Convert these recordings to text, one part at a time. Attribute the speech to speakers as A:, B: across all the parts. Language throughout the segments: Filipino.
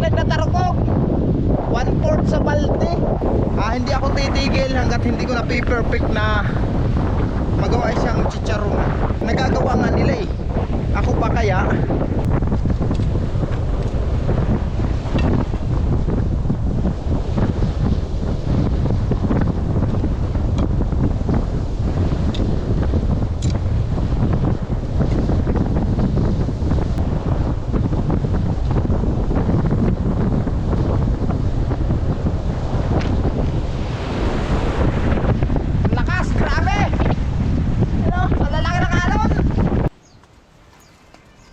A: makasinag na tarukog. 1/4 sa balde. Hindi ako titigil hanggat hindi ko na perfect na magawa siyang chicharon. Nagagawa nga nila eh. Ako pa kaya?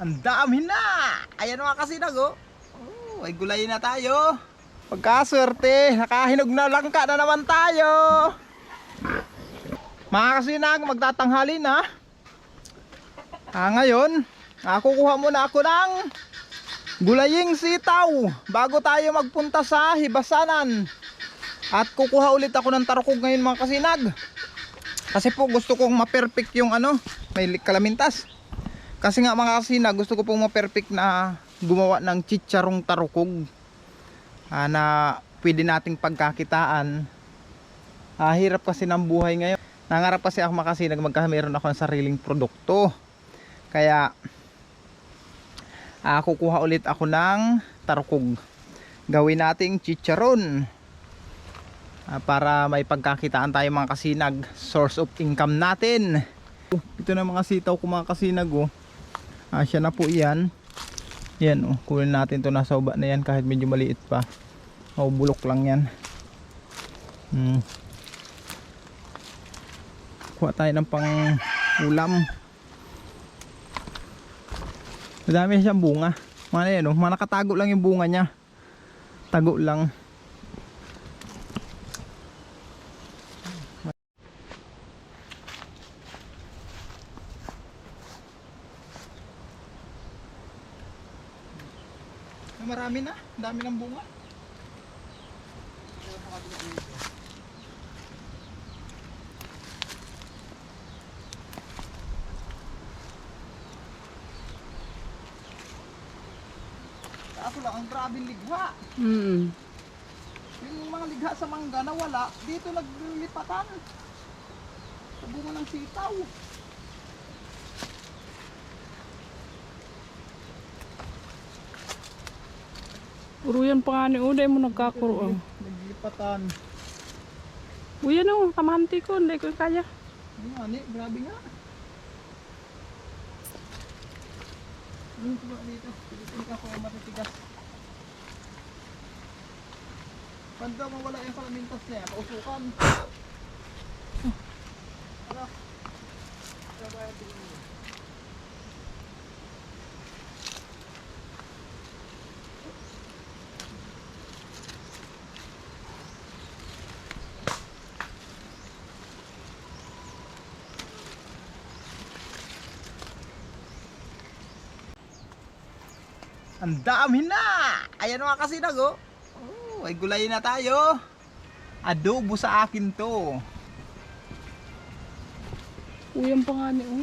A: Ang dami na! Ayan mga kasinag oh. Oh, ay gulay na tayo. Pagkaswerte, nakahinog na langka na naman tayo. Mga kasinag, magtatanghali na. Ngayon, kukuha muna ako ng gulaying sitaw bago tayo magpunta sa hibasanan. At kukuha ulit ako ng tarukog ngayon mga kasinag. Kasi po gusto kong ma-perfect yung may kalamintas. Kasi nga mga kasinag, gusto ko pong ma-perfect na gumawa ng chicharong tarukog na pwede nating pagkakitaan. Hirap kasi ng buhay ngayon. Nangarap kasi ako mga kasinag magkameron ako ng sariling produkto. Kaya kukuha ulit ako ng tarukog. Gawin nating chicharon para may pagkakitaan tayo mga kasinag. Source of income natin. Ito na mga sitaw ko mga kasinag oh. Siya na po yan. Yan oh, kunin natin to, nasa uba na yan kahit medyo maliit pa. Bulok lang yan. Kuha tayo ng pang ulam. Madami siyang bunga. Mga yan oh, mga nakatago lang yung bunga niya. Tago lang. Marami na, dami ng bunga. Kaso lang ang grabing ligha. Yung mga ligha sa mangga na wala, dito naglilipatan sa bunga ng sitaw.
B: Puro yan pa nga ni Uday mo nagkakuro.
A: Naglipatan.
B: Uyan o, kamahanti ko, hindi ko kaya.
A: Grabe nga. Dito, pilitin ka kung matitigas. Panda mawala yung kalamintas niya, pausukan. Ano? Trabayan tingin mo. Ang dami na! Ayan mga kasinag oh. Ay gulay na tayo. Adobo sa akin to.
B: Uyan pa nga ni o.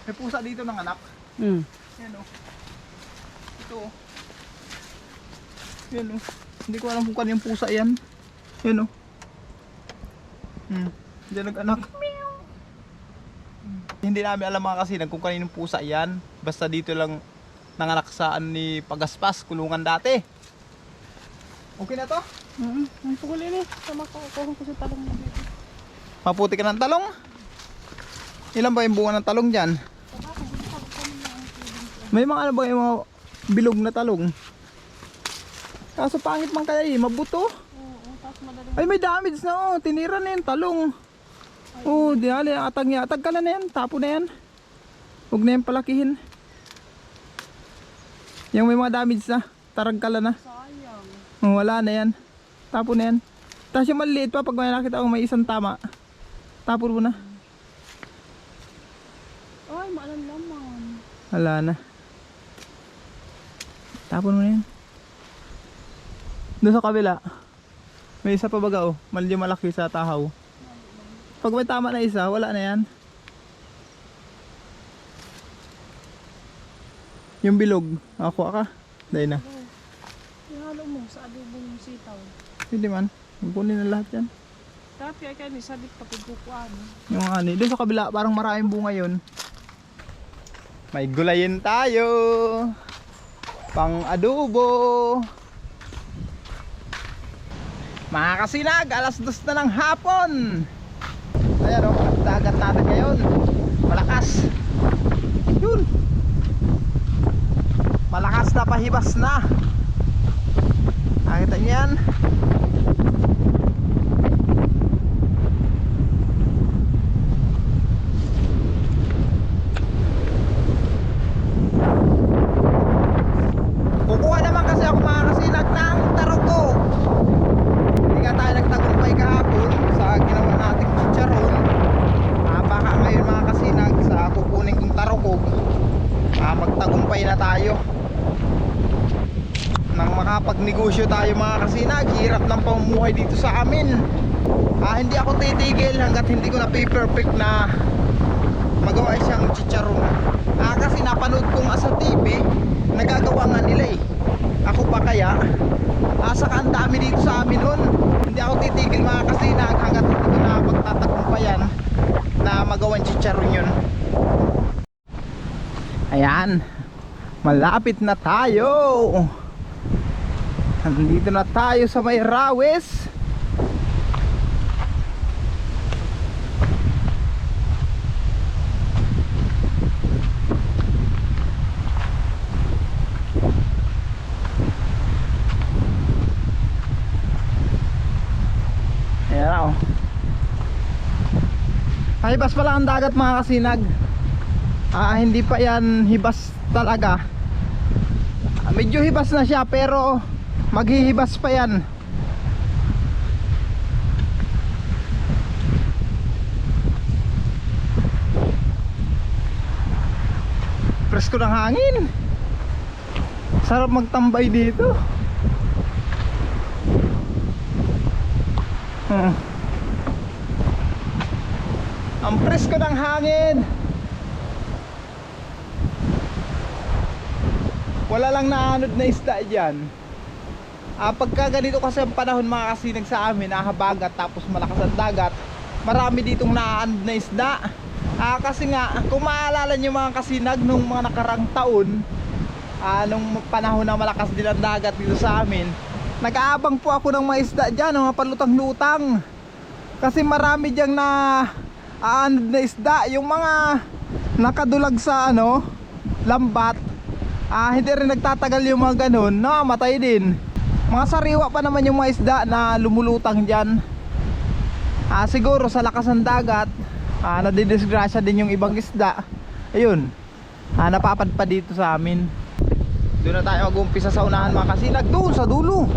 A: May pusa dito ng anak. Yan oh. Ito oh. Yan oh. Hindi ko alam kung kanino yung pusa yan. Yan oh. Diyan nag-anak. Hindi namin alam mga kasinag kung kaninong pusa yan. Basta dito lang nanganak saan ni Pagaspas, kulungan dati. Okay na to?
B: Ang pagulin eh. Tama ko ko sa talong mo dito.
A: Maputi ka ng talong? Ilan ba yung bunga ng talong dyan? May mga ba yung mga bilog na talong? Kaso pangit man kaya eh, mabuto. Ay may damage na oh, tinira na yung talong. Di ali, atag ka na yan, tapo na yan. Huwag na yan palakihin. Yung may mga damage na, taragkala na.
B: Sayang.
A: Wala na yan. Tapo na yan. Tapos yung maliit pa, pag may nakita ko may isang tama, tapo mo na.
B: Ay, maalam naman.
A: Wala na. Tapon mo na yan. Doon sa kabila, may isa pa baga oh, medyo malaki sa tahaw. Pag may tama na isa, wala na yan. Yung bilog. Ako ka. Dahil na.
B: Ihalo mo sa adobong sitaw.
A: Hindi man. Kunin na lahat yan.
B: Dati ay kayo ni sadik pa pagkukuan.
A: Yung ani. Doon sa kabila parang maraming bunga yun. May gulayin tayo. Pang adobo. Mga kasinag, alas 2 na ng hapon. Ayan o, dagat natin ngayon. Malakas. Yun. Malakas na pahibas na. Nakita niyo yan? Kukuha naman kasi ako mga kasinag ng taroko. Hindi nga tayo nagtagumpay kahapon sa ginawa nating chicharon. Baka ngayon mga kasinag sa kukunin kong taroko, magtagumpay na tayo nang makapagnegosyo tayo mga kasinag. Hirap ng pamumuhay dito sa amin. Hindi ako titigil hanggat hindi ko na perfect na magawa siyang chicharon. Kasi napanood ko nga sa TV, nagagawa nga nila eh. Ako pa kaya? Saka ang dami dito sa amin nun. Hindi ako titigil mga kasinag hanggat hindi ko na pagtatagumpayan na magawang chicharon yun. Ayan, malapit na tayo. Nandito na tayo sa may Rawes. Ayan na oh. Hibas pala ang dagat mga kasinag. Hindi pa yan hibas talaga. Medyo hibas na siya pero maghihibas pa yan. Presko ng hangin. Sarap magtambay dito. Ang presko ng hangin. Wala lang naanod na isda dyan. Pagka ganito kasi ang panahon mga kasinag sa amin, habagat tapos malakas ang dagat, marami ditong naanod na isda. Kasi nga kung maalala nyo mga kasinag, nung mga nakarang taon, nung panahon na malakas din ang dagat dito sa amin, nag-aabang po ako ng mga isda dyan, mga palutang-lutang. Kasi marami dyang na aanod na isda. Yung mga nakadulag sa lambat, hindi rin nagtatagal yung mga ganun, matay din. Mga sariwa pa naman yung mga isda na lumulutang dyan. Siguro sa lakas ng dagat, nadidisgrasya din yung ibang isda. Ayun, napapadpa dito sa amin. Doon na tayo mag-umpisa sa unahan mga kasinag. Doon sa dulo.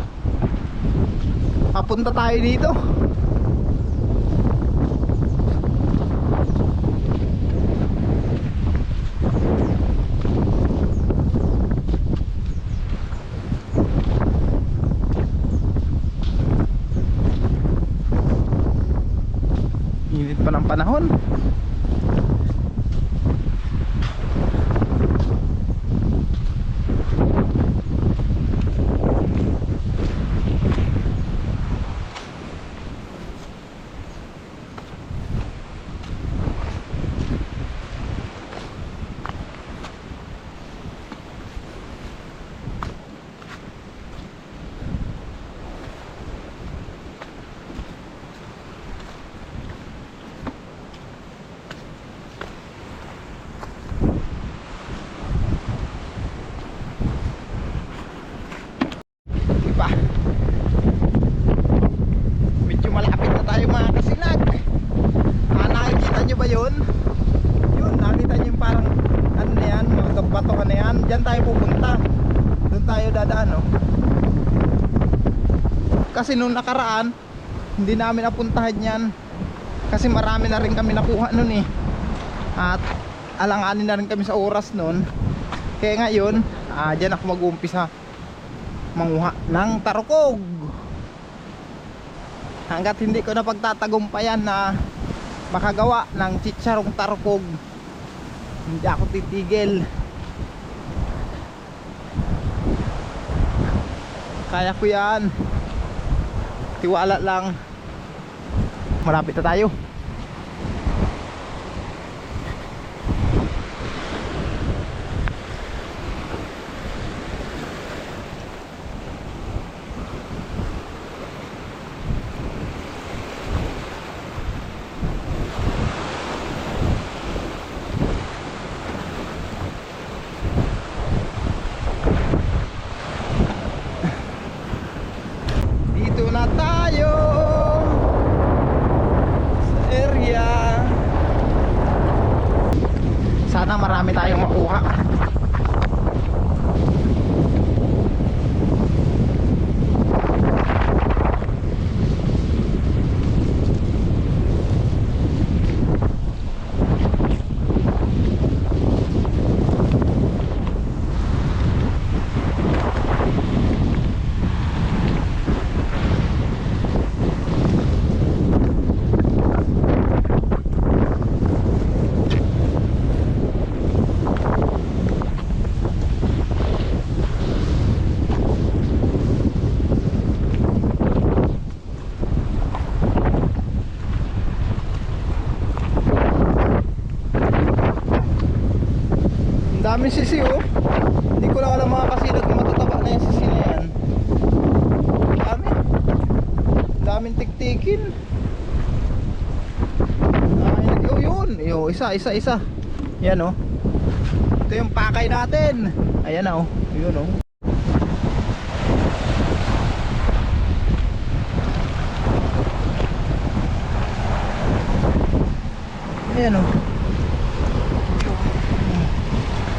A: Papunta tayo dito. Init pa ng panahon. Pa. Medyo malapit na tayo mga kasinag. Nakikita nyo ba yun? Yun, nakita nyo yung parang ano na yan, mga bato na yan. Diyan tayo pupunta. Doon tayo dadaan Kasi nung nakaraan, hindi namin napuntahan yan. Kasi marami na rin kami nakuha nun At alanganin na rin kami sa oras nun. Kaya ngayon, dyan ako mag-uumpisa manguha ng tarukog. Hanggat hindi ko na pagtatagumpayan na makagawa ng chicharong tarukog, hindi ako titigil. Kaya ko yan. Tiwala lang. Malapit na tayo. Dito na tayo sa area. Sana marami tayong makuha. Daming sisi oh. Hindi ko lang alam mga kasilag kung matataba na yung sisi na yan. Dami. Daming tiktikin. Oh yun. Yo, isa. Yan oh. Ito yung pakay natin. Ayan na oh. Yun oh. Ayan oh.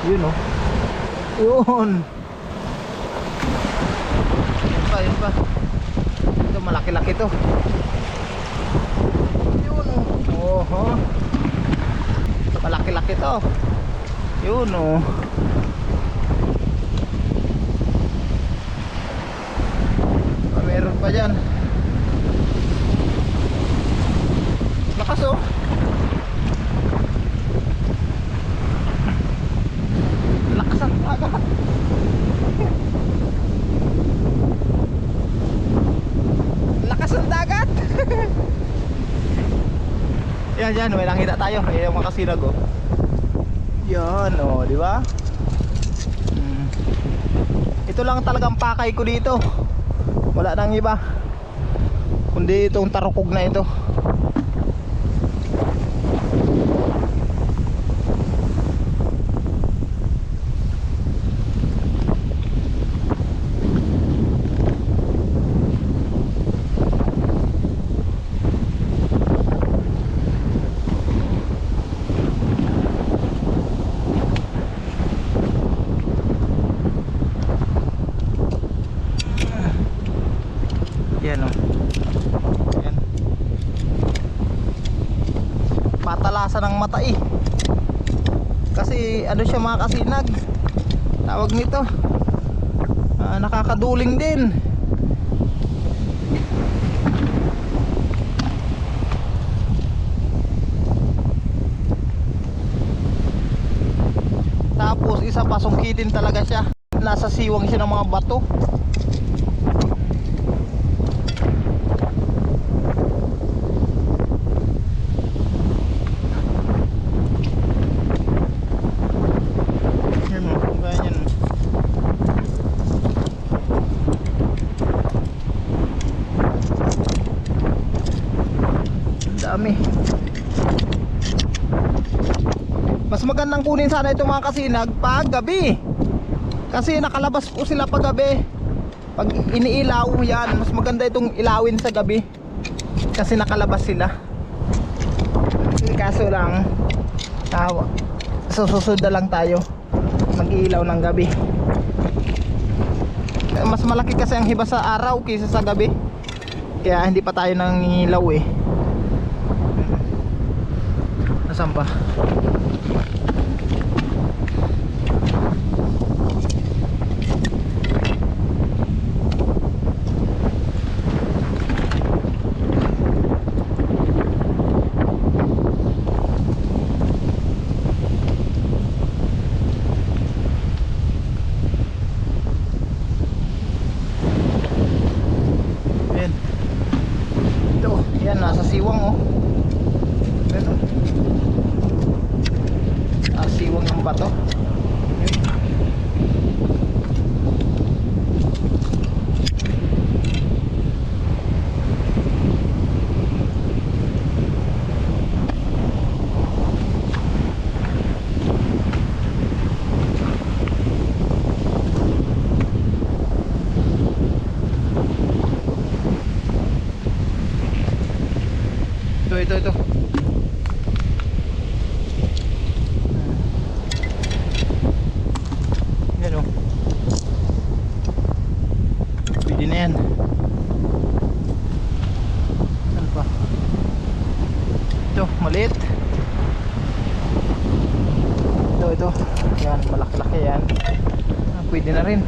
A: Yun oh. Yun. Yun pa. Ito malaki-laki to. Yun oh. Oho. Ito malaki-laki to. Yun oh. Meron pa dyan. Lakas oh. Lakas ang dagat. Lakas ang dagat. Yan, may nakita tayo. Ayan yung mga kasinag oh. Yan oh, di ba? Ito lang talagang pakay ko dito. Wala nang iba. Kundi itong tarukog na ito. Yan o. Yan. Patalasan ng mata eh. Kasi ano siya mga kasinag, tawag nito, nakakaduling din. Tapos isa pa, sungkitin talaga siya. Nasa siwang siya ng mga bato. Dami. Mas magandang kunin sana itong mga kasinag pag gabi. Kasi nakalabas po sila pag gabi. Pag iniilaw yan, mas maganda itong ilawin sa gabi. Kasi nakalabas sila. Kaso lang, susunod na lang tayo mag-iilaw ng gabi. Mas malaki kasi ang hiba sa araw kaysa sa gabi. Kaya hindi pa tayo nangilaw eh. Nasaan pa? bato. Ito. Yan o. Pwede na yan. Ano pa? Ito, maliit. Ito. Yan, malaki-laki yan. Pwede na rin.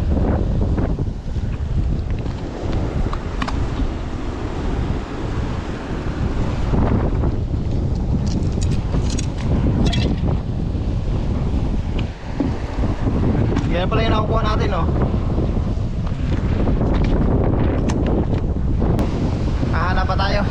A: Yan pala yung nakukuha natin, oh. Hahanap pa tayo.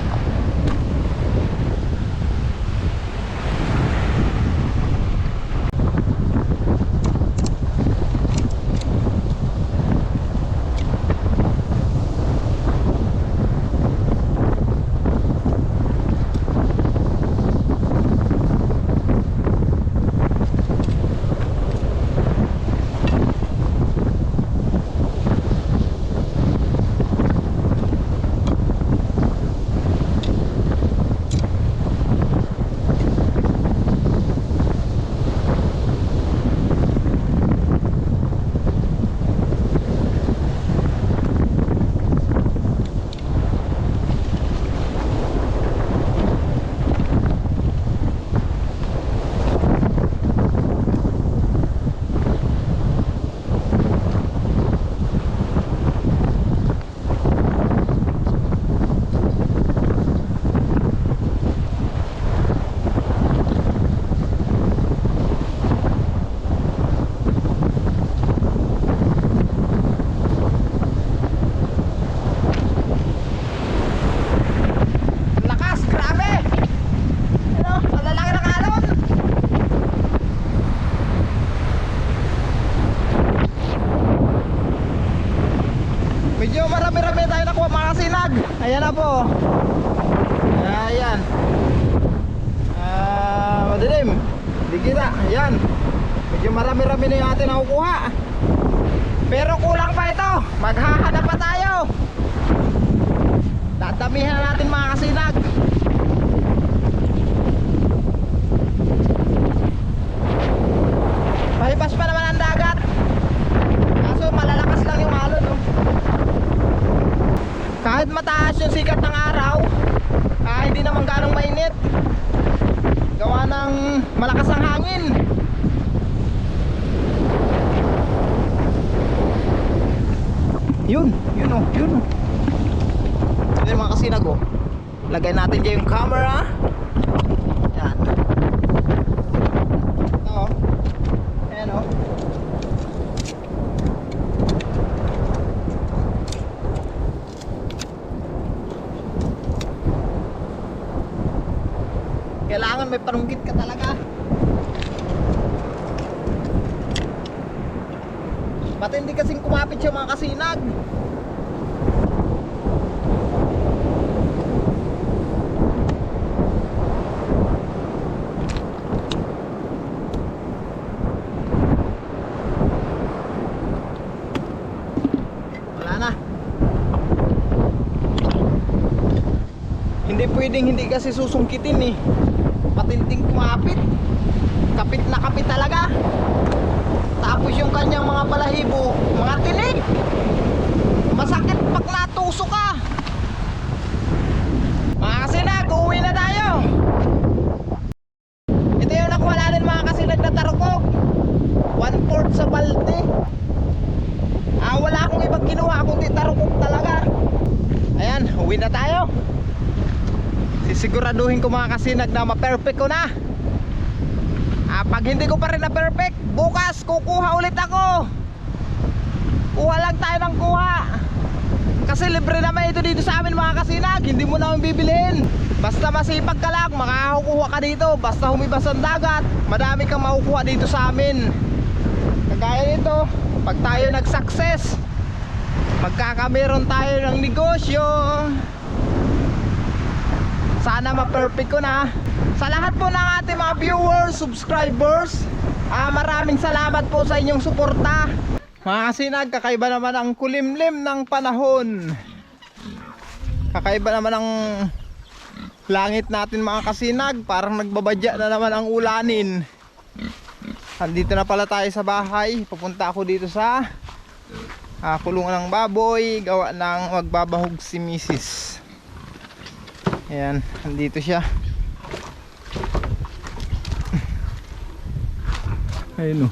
A: Medyo marami-rami tayo nakuha mga kasinag. Ayan na po. Ayan. Madilim. Hindi kita. Ayan. Medyo marami-rami na yung atin nakukuha. Pero kulang pa ito. Maghahanap pa tayo. Dadamihan na natin mga kasinag. Pahipas pa naman ang dagat. Kaso malalakas lang yung alon, no? Kahit mataas yung sikat ng araw, hindi naman ganong mainit. Gawa ng malakas ang hangin. Yun oh. Yun mga kasinag, oh. Lagay natin dyan yung camera. Yan. Ito, oh. Ayan, oh. Kailangan may panunggit ka talaga. Matindi kasing kumapit siya mga kasinag. Wala na. Hindi pwedeng hindi kasi susungkitin, eh. Matinding kumapit. Kapit na kapit talaga. Tapos yung kanyang mga balahibo, mga tinig. Masakit pag natusok ka. Mga kasinag, uuwi na tayo. Ito yung nakuha natin mga kasinag na tarukog. 1/4 sa balde. Wala akong ibang ginawa kundi tarukog talaga. Ayan, uwi na tayo. Sisiguraduhin ko mga kasinag na ma-perfect ko na. Pag hindi ko pa rin na perfect, bukas kukuha ulit ako. Kuha lang tayo ng kuha. Kasi libre naman ito dito sa amin mga kasinag. Hindi mo naman bibilhin. Basta masipag ka lang, makakakuha ka dito. Basta humibas ang dagat, madami kang makukuha dito sa amin. Kagaya nito, pag tayo nag-success, magkakameron tayo ng negosyo. Sana ma-perfect ko na. Sa lahat po ng ating mga viewers, subscribers, maraming salamat po sa inyong suporta. Mga kasinag, kakaiba naman ang kulimlim ng panahon. Kakaiba naman ang langit natin mga kasinag. Parang nagbabadya na naman ang ulanin. Andito na pala tayo sa bahay. Pupunta ako dito sa kulungan ng baboy. Gawa ng magbabahog si Mrs. Ayan, andito siya. Ayun o.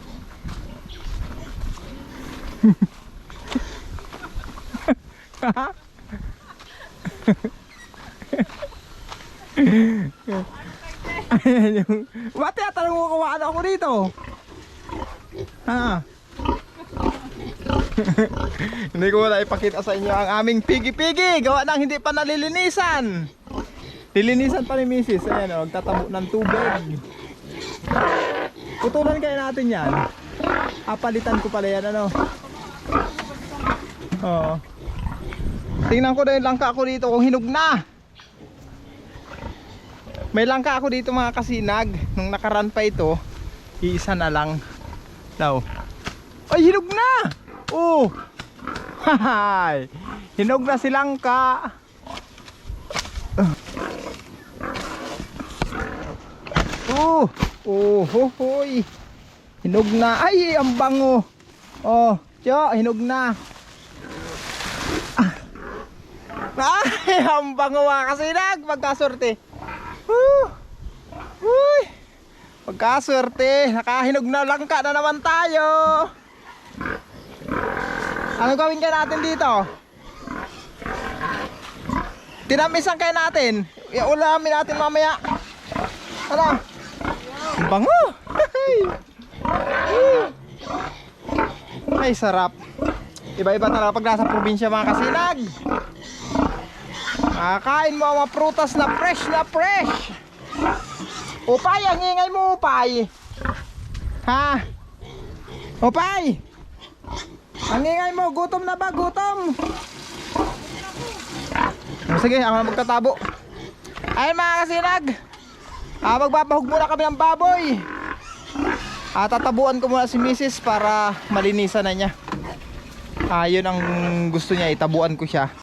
A: Ayan yung... Bati atanong mo kung ano ako dito. Ha? Hindi ko wala ipakita sa inyo ang aming pigi-pigi. Gawa ng hindi pa nalilinisan. Lilinisan pa ni Mrs. Ayan o, magtatabo ng tubig. Putulan kaya natin yan. Palitan ko pala yan ano. Oo. Tingnan ko na yung langka ko dito kung hinog na. May langka ako dito mga kasinag. Nung nakaraan pa ito, iisa na lang daw. Ay, hinog na. Oh. Hahay. Hinog na si langka. Oh. Oh, hoy. Hinog na. Ay, ang bango. Oh, tiyo, hinog na. Ay, ang bango mga kasinag. Magkasorte. Uy. Magkasorte. Nakahinog na langka na naman tayo. Ano gawin ka natin dito? Tinamisan kayo natin. Iulamin natin mamaya. Ano? Ang bango. Ay, sarap. Iba-iba talaga pag nasa probinsya mga kasinag. Kain mo ang mga prutas na fresh na fresh. Upay, ang ingay mo upay. Ha? Upay, ang ingay mo, gutom na ba? Gutom? Sige, ako na magtatabo. Ayun mga kasinag, magbabahog muna kami ng baboy. Tatabuan ko muna si Mrs. para malinisan na niya. Yun ang gusto niya, itabuan ko siya.